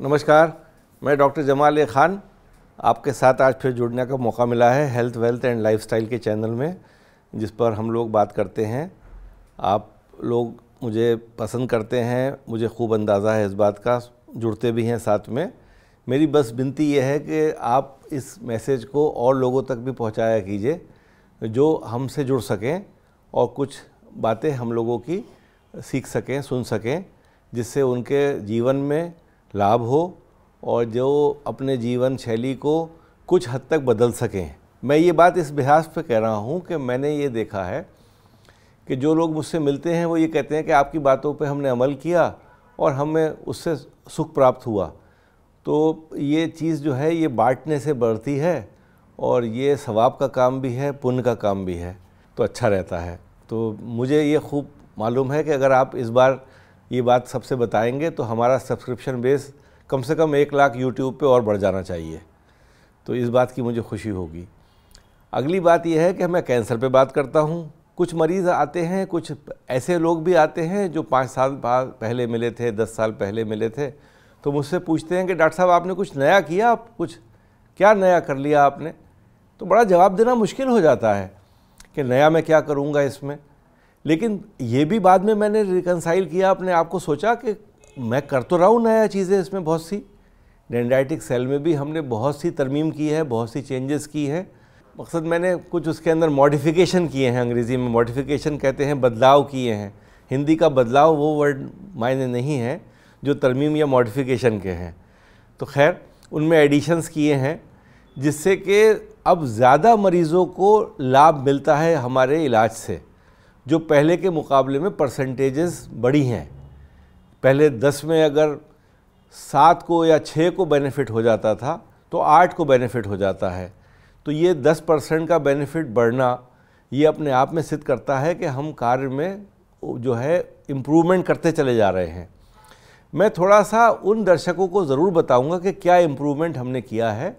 नमस्कार, मैं डॉक्टर जमाल खान आपके साथ आज फिर जुड़ने का मौका मिला है हेल्थ वेल्थ एंड लाइफस्टाइल के चैनल में, जिस पर हम लोग बात करते हैं। आप लोग मुझे पसंद करते हैं, मुझे खूब अंदाज़ा है इस बात का, जुड़ते भी हैं साथ में। मेरी बस विनती यह है कि आप इस मैसेज को और लोगों तक भी पहुंचाया कीजिए जो हमसे जुड़ सकें और कुछ बातें हम लोगों की सीख सकें, सुन सकें, जिससे उनके जीवन में लाभ हो और जो अपने जीवन शैली को कुछ हद तक बदल सकें। मैं ये बात इस लिहाज पे कह रहा हूँ कि मैंने ये देखा है कि जो लोग मुझसे मिलते हैं वो ये कहते हैं कि आपकी बातों पे हमने अमल किया और हमें उससे सुख प्राप्त हुआ। तो ये चीज़ जो है ये बांटने से बढ़ती है और ये सवाब का काम भी है, पुण्य का काम भी है, तो अच्छा रहता है। तो मुझे ये खूब मालूम है कि अगर आप इस बार ये बात सबसे बताएंगे तो हमारा सब्सक्रिप्शन बेस कम से कम 1 लाख यूट्यूब पे और बढ़ जाना चाहिए। तो इस बात की मुझे खुशी होगी। अगली बात यह है कि मैं कैंसर पे बात करता हूँ। कुछ मरीज़ आते हैं, कुछ ऐसे लोग भी आते हैं जो 5 साल पहले मिले थे, 10 साल पहले मिले थे, तो मुझसे पूछते हैं कि डॉक्टर साहब आपने कुछ नया किया, आप कुछ क्या नया कर लिया आपने। तो बड़ा जवाब देना मुश्किल हो जाता है कि नया मैं क्या करूँगा इसमें। लेकिन ये भी बाद में मैंने रिकंसाइल किया, अपने आप को सोचा कि मैं कर तो रहा हूँ नया चीज़ें इसमें बहुत सी। डेंड्राइटिक सेल में भी हमने बहुत सी तरमीम की है, बहुत सी चेंजेस की है। मकसद मैंने कुछ उसके अंदर मॉडिफिकेशन किए हैं, अंग्रेज़ी में मॉडिफिकेशन कहते हैं, बदलाव किए हैं। हिंदी का बदलाव वो वर्ड मायने नहीं है जो तरमीम या मॉडिफिकेशन के हैं। तो खैर उनमें एडिशंस किए हैं जिससे कि अब ज़्यादा मरीज़ों को लाभ मिलता है हमारे इलाज से, जो पहले के मुकाबले में परसेंटेजेस बढ़ी हैं। पहले 10 में अगर 7 को या 6 को बेनिफिट हो जाता था तो 8 को बेनिफिट हो जाता है। तो ये 10% का बेनिफिट बढ़ना ये अपने आप में सिद्ध करता है कि हम कार्य में जो है इम्प्रूवमेंट करते चले जा रहे हैं। मैं थोड़ा सा उन दर्शकों को ज़रूर बताऊंगा कि क्या इम्प्रूवमेंट हमने किया है,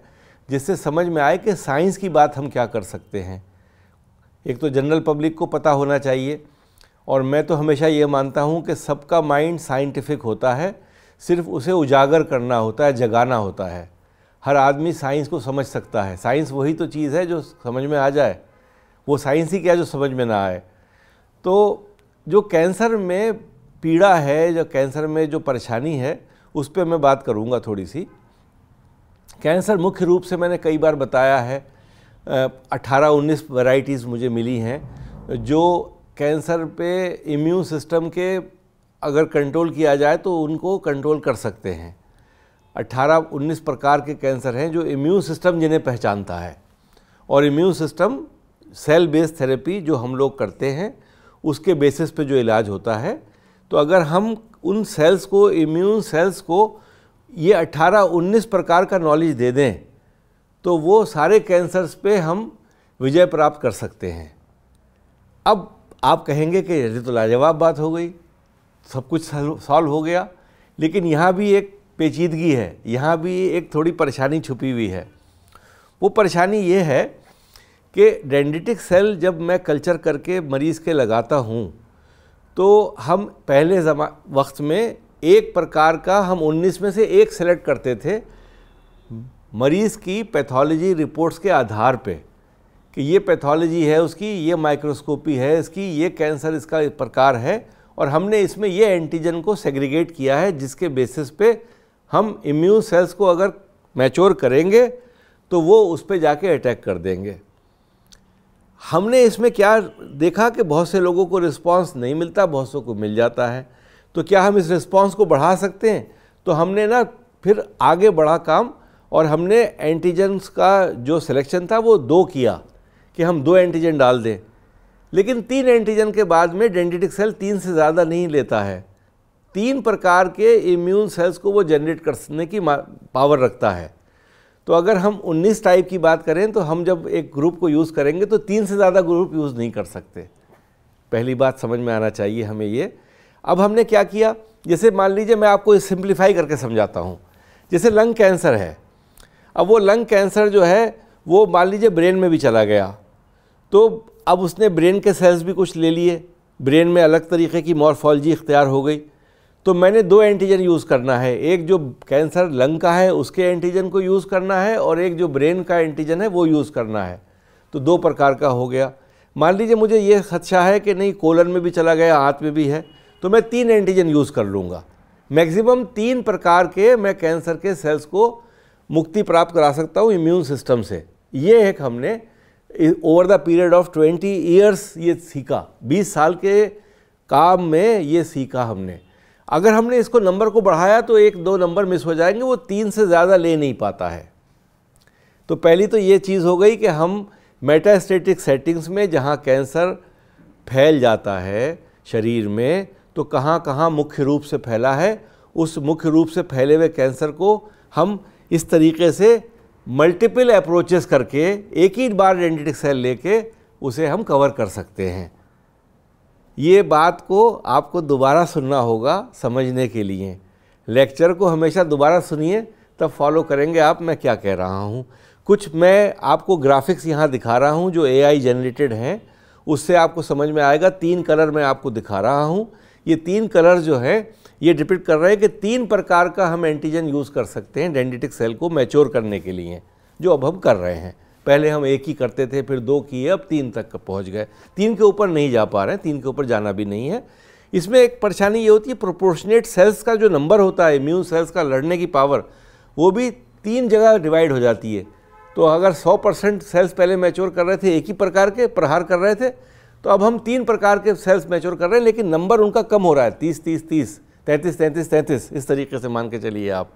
जिससे समझ में आए कि साइंस की बात हम क्या कर सकते हैं। एक तो जनरल पब्लिक को पता होना चाहिए, और मैं तो हमेशा ये मानता हूँ कि सबका माइंड साइंटिफिक होता है, सिर्फ उसे उजागर करना होता है, जगाना होता है। हर आदमी साइंस को समझ सकता है। साइंस वही तो चीज़ है जो समझ में आ जाए, वो साइंस ही क्या जो समझ में ना आए। तो जो कैंसर में पीड़ा है, जो कैंसर में जो परेशानी है, उस पर मैं बात करूँगा थोड़ी सी। कैंसर मुख्य रूप से मैंने कई बार बताया है 18-19 वैरायटीज़ मुझे मिली हैं जो कैंसर पे इम्यून सिस्टम के अगर कंट्रोल किया जाए तो उनको कंट्रोल कर सकते हैं। 18-19 प्रकार के कैंसर हैं जो इम्यून सिस्टम जिन्हें पहचानता है, और immune system cell based therapy जो हम लोग करते हैं उसके बेसिस पे जो इलाज होता है। तो अगर हम उन सेल्स को, इम्यून सेल्स को ये 18-19 प्रकार का नॉलेज दे दें तो वो सारे कैंसर्स पे हम विजय प्राप्त कर सकते हैं। अब आप कहेंगे कि ये तो लाजवाब बात हो गई, सब कुछ सॉल्व हो गया, लेकिन यहाँ भी एक पेचीदगी है, यहाँ भी एक थोड़ी परेशानी छुपी हुई है। वो परेशानी ये है कि डेंड्रिटिक सेल जब मैं कल्चर करके मरीज़ के लगाता हूँ तो हम पहले वक्त में एक प्रकार का हम 19 में से एक सेलेक्ट करते थे मरीज़ की पैथोलॉजी रिपोर्ट्स के आधार पे कि ये पैथोलॉजी है उसकी, ये माइक्रोस्कोपी है इसकी, ये कैंसर इसका प्रकार है, और हमने इसमें ये एंटीजन को सेग्रीगेट किया है जिसके बेसिस पे हम इम्यून सेल्स को अगर मैच्योर करेंगे तो वो उस पर जाके अटैक कर देंगे। हमने इसमें क्या देखा कि बहुत से लोगों को रिस्पांस नहीं मिलता, बहुत से को मिल जाता है। तो क्या हम इस रिस्पांस को बढ़ा सकते हैं? तो हमने ना फिर आगे बढ़ा काम, और हमने एंटीजन्स का जो सिलेक्शन था वो 2 किया कि हम 2 एंटीजन डाल दें। लेकिन 3 एंटीजन के बाद में डेंड्रिटिक सेल 3 से ज़्यादा नहीं लेता है। 3 प्रकार के इम्यून सेल्स को वो जनरेट करने की पावर रखता है। तो अगर हम 19 टाइप की बात करें तो हम जब एक ग्रुप को यूज़ करेंगे तो 3 से ज़्यादा ग्रुप यूज़ नहीं कर सकते। पहली बात समझ में आना चाहिए हमें ये। अब हमने क्या किया, जैसे मान लीजिए मैं आपको सिंप्लीफाई करके समझाता हूँ। जैसे लंग कैंसर है, अब वो लंग कैंसर जो है वो मान लीजिए ब्रेन में भी चला गया, तो अब उसने ब्रेन के सेल्स भी कुछ ले लिए, ब्रेन में अलग तरीके की मॉर्फोलॉजी इख्तियार हो गई। तो मैंने 2 एंटीजन यूज़ करना है, एक जो कैंसर लंग का है उसके एंटीजन को यूज़ करना है और एक जो ब्रेन का एंटीजन है वो यूज़ करना है। तो 2 प्रकार का हो गया। मान लीजिए मुझे ये खदशा है कि नहीं कोलन में भी चला गया, आंत में भी है, तो मैं 3 एंटीजन यूज़ कर लूँगा। मैक्सिमम 3 प्रकार के मैं कैंसर के सेल्स को मुक्ति प्राप्त करा सकता हूँ इम्यून सिस्टम से। ये एक हमने over the period of 20 years ये सीखा, 20 साल के काम में ये सीखा हमने। अगर हमने इसको नंबर को बढ़ाया तो 1-2 नंबर मिस हो जाएंगे, वो 3 से ज़्यादा ले नहीं पाता है। तो पहली तो ये चीज़ हो गई कि हम मेटास्टेटिक सेटिंग्स में जहाँ कैंसर फैल जाता है शरीर में, तो कहाँ कहाँ मुख्य रूप से फैला है, उस मुख्य रूप से फैले हुए कैंसर को हम इस तरीके से मल्टीपल अप्रोचेस करके एक ही बार डेंड्रिटिक सेल लेके उसे हम कवर कर सकते हैं। ये बात को आपको दोबारा सुनना होगा समझने के लिए। लेक्चर को हमेशा दोबारा सुनिए, तब फॉलो करेंगे आप मैं क्या कह रहा हूँ। कुछ मैं आपको ग्राफिक्स यहाँ दिखा रहा हूँ जो AI जनरेटेड हैं, उससे आपको समझ में आएगा। 3 कलर मैं आपको दिखा रहा हूँ। ये 3 कलर जो है ये डिपिक्ट कर रहे हैं कि 3 प्रकार का हम एंटीजन यूज़ कर सकते हैं डेंड्रिटिक सेल को मैच्योर करने के लिए, जो अब हम कर रहे हैं। पहले हम 1 ही करते थे, फिर 2 किए, अब 3 तक पहुंच गए। 3 के ऊपर नहीं जा पा रहे हैं, 3 के ऊपर जाना भी नहीं है। इसमें एक परेशानी ये होती है, प्रोपोर्शनेट सेल्स का जो नंबर होता है, इम्यून सेल्स का लड़ने की पावर, वो भी 3 जगह डिवाइड हो जाती है। तो अगर 100% सेल्स पहले मैच्योर कर रहे थे, एक ही प्रकार के प्रहार कर रहे थे, तो अब हम 3 प्रकार के सेल्स मैच्योर कर रहे हैं, लेकिन नंबर उनका कम हो रहा है, 30-30-30, 33-33-33, इस तरीके से मान के चलिए आप।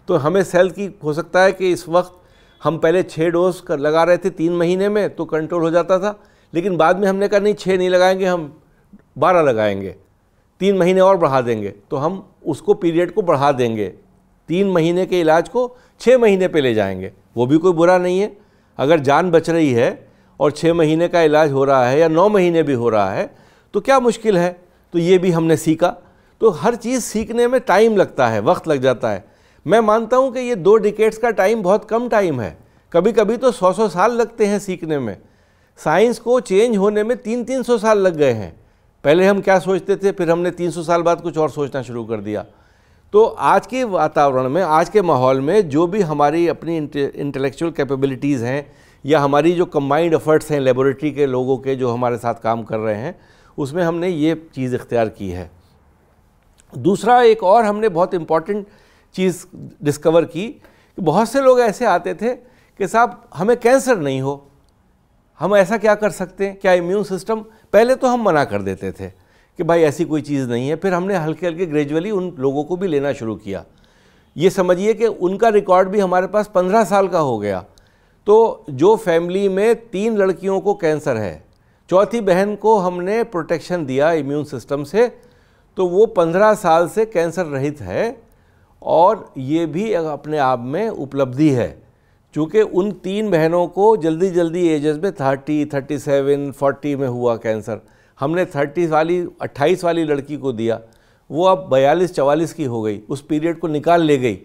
तो हमें सेल की हो सकता है कि इस वक्त हम पहले 6 डोज लगा रहे थे 3 महीने में, तो कंट्रोल हो जाता था, लेकिन बाद में हमने कहा नहीं 6 नहीं लगाएंगे, हम 12 लगाएंगे, 3 महीने और बढ़ा देंगे। तो हम उसको पीरियड को बढ़ा देंगे, 3 महीने के इलाज को 6 महीने पे ले जाएंगे। वो भी कोई बुरा नहीं है, अगर जान बच रही है और 6 महीने का इलाज हो रहा है या 9 महीने भी हो रहा है तो क्या मुश्किल है। तो ये भी हमने सीखा। तो हर चीज़ सीखने में टाइम लगता है, वक्त लग जाता है। मैं मानता हूँ कि ये 2 डिकेड्स का टाइम बहुत कम टाइम है, कभी कभी तो 100-100 साल लगते हैं सीखने में। साइंस को चेंज होने में 300-300 साल लग गए हैं। पहले हम क्या सोचते थे, फिर हमने 300 साल बाद कुछ और सोचना शुरू कर दिया। तो आज के वातावरण में, आज के माहौल में जो भी हमारी अपनी इंटेलेक्चुअल कैपेबिलिटीज़ हैं या हमारी जो कंबाइंड एफर्ट्स हैं लेबोरेटरी के लोगों के जो हमारे साथ काम कर रहे हैं, उसमें हमने ये चीज़ इख्तियार की है। दूसरा एक और हमने बहुत इम्पॉर्टेंट चीज़ डिस्कवर की कि बहुत से लोग ऐसे आते थे कि साहब हमें कैंसर नहीं हो, हम ऐसा क्या कर सकते हैं, क्या इम्यून सिस्टम, पहले तो हम मना कर देते थे कि भाई ऐसी कोई चीज़ नहीं है। फिर हमने हल्के हल्के ग्रेजुअली उन लोगों को भी लेना शुरू किया। ये समझिए कि उनका रिकॉर्ड भी हमारे पास 15 साल का हो गया। तो जो फैमिली में 3 लड़कियों को कैंसर है, चौथी बहन को हमने प्रोटेक्शन दिया इम्यून सिस्टम से, तो वो 15 साल से कैंसर रहित है। और ये भी अपने आप में उपलब्धि है, चूँकि उन 3 बहनों को जल्दी जल्दी एजेस में 30, 37, 40 में हुआ कैंसर। हमने 28 वाली लड़की को दिया, वो अब 42-44 की हो गई, उस पीरियड को निकाल ले गई।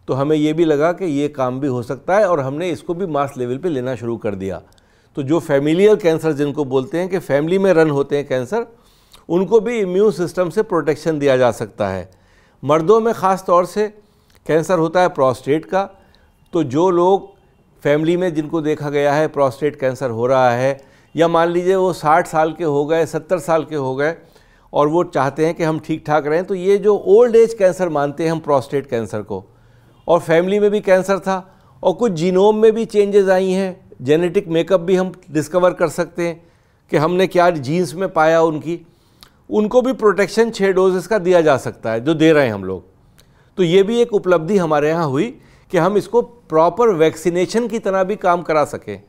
तो हमें ये भी लगा कि ये काम भी हो सकता है और हमने इसको भी मास लेवल पे लेना शुरू कर दिया। तो जो फैमिलियल कैंसर जिनको बोलते हैं कि फैमिली में रन होते हैं कैंसर, उनको भी इम्यून सिस्टम से प्रोटेक्शन दिया जा सकता है। मर्दों में ख़ास तौर से कैंसर होता है प्रोस्टेट का। तो जो लोग फैमिली में जिनको देखा गया है प्रोस्टेट कैंसर हो रहा है, या मान लीजिए वो 60 साल के हो गए, 70 साल के हो गए और वो चाहते हैं कि हम ठीक ठाक रहें, तो ये जो ओल्ड एज कैंसर मानते हैं हम प्रोस्टेट कैंसर को, और फैमिली में भी कैंसर था और कुछ जीनोम में भी चेंजेस आई हैं, जेनेटिक मेकअप भी हम डिस्कवर कर सकते हैं कि हमने क्या जीन्स में पाया उनको भी प्रोटेक्शन 6 डोजेस का दिया जा सकता है, जो दे रहे हैं हम लोग। तो ये भी एक उपलब्धि हमारे यहाँ हुई कि हम इसको प्रॉपर वैक्सीनेशन की तरह भी काम करा सकें।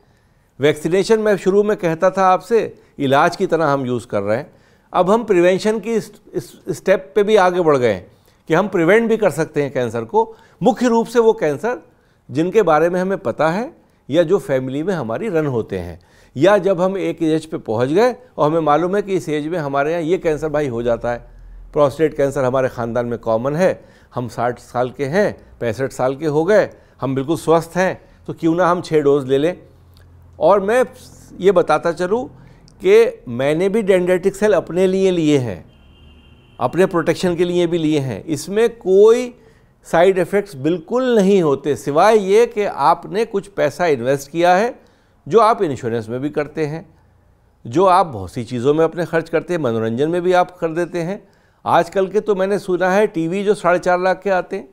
वैक्सीनेशन मैं शुरू में कहता था आपसे इलाज की तरह हम यूज़ कर रहे हैं, अब हम प्रिवेंशन की स्टेप पे भी आगे बढ़ गए कि हम प्रिवेंट भी कर सकते हैं कैंसर को। मुख्य रूप से वो कैंसर जिनके बारे में हमें पता है या जो फैमिली में हमारी रन होते हैं, या जब हम एक एज पे पहुंच गए और हमें मालूम है कि इस एज में हमारे यहाँ ये कैंसर भाई हो जाता है। प्रोस्टेट कैंसर हमारे ख़ानदान में कॉमन है, हम 60 साल के हैं, 65 साल के हो गए, हम बिल्कुल स्वस्थ हैं, तो क्यों ना हम 6 डोज ले लें। और मैं ये बताता चलूँ कि मैंने भी डेंड्रिटिक सेल अपने लिए हैं। अपने प्रोटेक्शन के लिए भी लिए हैं। इसमें कोई साइड इफ़ेक्ट्स बिल्कुल नहीं होते, सिवाय ये कि आपने कुछ पैसा इन्वेस्ट किया है, जो आप इंश्योरेंस में भी करते हैं, जो आप बहुत सी चीज़ों में अपने खर्च करते हैं, मनोरंजन में भी आप कर देते हैं। आजकल के तो मैंने सुना है टीवी जो 4.5 लाख के आते हैं,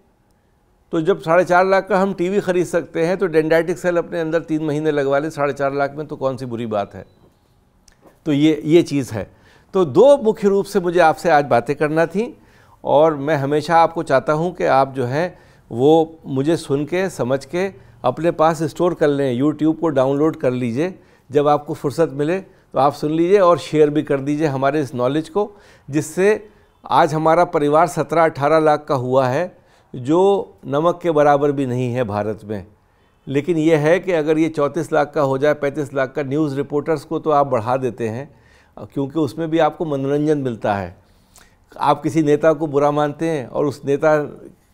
तो जब 4.5 लाख का हम टीवी खरीद सकते हैं तो डेंड्राइटिक सेल अपने अंदर 3 महीने लगवा ले 4.5 लाख में, तो कौन सी बुरी बात है। तो ये चीज़ है। तो 2 मुख्य रूप से मुझे आपसे आज बातें करना थी, और मैं हमेशा आपको चाहता हूं कि आप जो है वो मुझे सुन के समझ के अपने पास स्टोर कर लें, यूट्यूब को डाउनलोड कर लीजिए, जब आपको फुर्सत मिले तो आप सुन लीजिए और शेयर भी कर दीजिए हमारे इस नॉलेज को, जिससे आज हमारा परिवार 17-18 लाख का हुआ है, जो नमक के बराबर भी नहीं है भारत में। लेकिन यह है कि अगर ये 34 लाख का हो जाए, 35 लाख का, न्यूज़ रिपोर्टर्स को तो आप बढ़ा देते हैं, क्योंकि उसमें भी आपको मनोरंजन मिलता है। आप किसी नेता को बुरा मानते हैं और उस नेता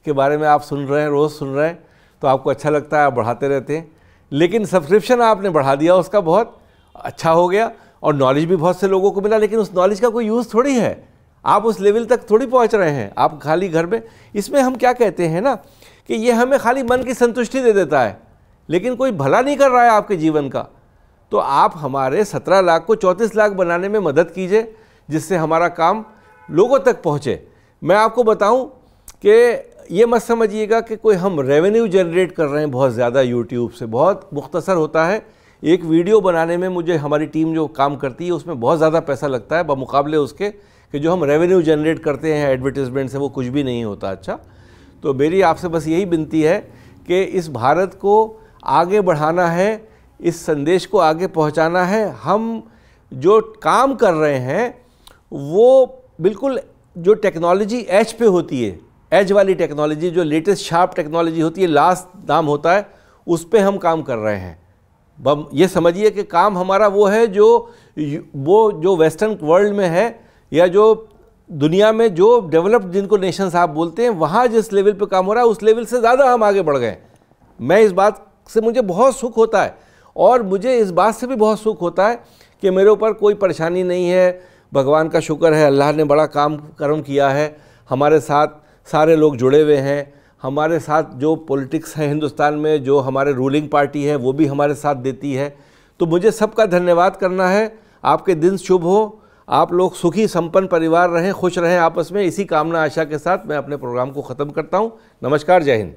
के बारे में आप सुन रहे हैं, रोज़ सुन रहे हैं, तो आपको अच्छा लगता है, आप बढ़ाते रहते हैं। लेकिन सब्सक्रिप्शन आपने बढ़ा दिया, उसका बहुत अच्छा हो गया और नॉलेज भी बहुत से लोगों को मिला, लेकिन उस नॉलेज का कोई यूज़ थोड़ी है, आप उस लेवल तक थोड़ी पहुंच रहे हैं, आप खाली घर में। इसमें हम क्या कहते हैं ना कि ये हमें खाली मन की संतुष्टि दे देता है, लेकिन कोई भला नहीं कर रहा है आपके जीवन का। तो आप हमारे 17 लाख को 34 लाख बनाने में मदद कीजिए, जिससे हमारा काम लोगों तक पहुँचे। मैं आपको बताऊं कि ये मत समझिएगा कि कोई हम रेवेन्यू जनरेट कर रहे हैं बहुत ज़्यादा यूट्यूब से, बहुत मुख्तसर होता है। एक वीडियो बनाने में मुझे हमारी टीम जो काम करती है उसमें बहुत ज़्यादा पैसा लगता है, बमुकाबले उसके कि जो हम रेवेन्यू जनरेट करते हैं एडवर्टीज़मेंट से, वो कुछ भी नहीं होता। अच्छा, तो मेरी आपसे बस यही विनती है कि इस भारत को आगे बढ़ाना है, इस संदेश को आगे पहुंचाना है। हम जो काम कर रहे हैं वो बिल्कुल जो टेक्नोलॉजी एज पे होती है, एज वाली टेक्नोलॉजी, जो लेटेस्ट शार्प टेक्नोलॉजी होती है, लास्ट दाम होता है, उस पे हम काम कर रहे हैं। ये समझिए कि काम हमारा वो है जो वेस्टर्न वर्ल्ड में है, या जो दुनिया में जो डेवलप्ड जिनको नेशंस आप बोलते हैं, वहाँ जिस लेवल पे काम हो रहा है उस लेवल से ज़्यादा हम आगे बढ़ गए। मैं इस बात से मुझे बहुत सुख होता है, और मुझे इस बात से भी बहुत सुख होता है कि मेरे ऊपर कोई परेशानी नहीं है। भगवान का शुक्र है, अल्लाह ने बड़ा कर्म किया है, हमारे साथ सारे लोग जुड़े हुए हैं। हमारे साथ जो पॉलिटिक्स है हिंदुस्तान में, जो हमारे रूलिंग पार्टी है, वो भी हमारे साथ देती है। तो मुझे सबका धन्यवाद करना है। आपके दिन शुभ हो, आप लोग सुखी संपन्न परिवार रहें, खुश रहें आपस में। इसी कामना आशा के साथ मैं अपने प्रोग्राम को ख़त्म करता हूँ। नमस्कार, जय हिंद।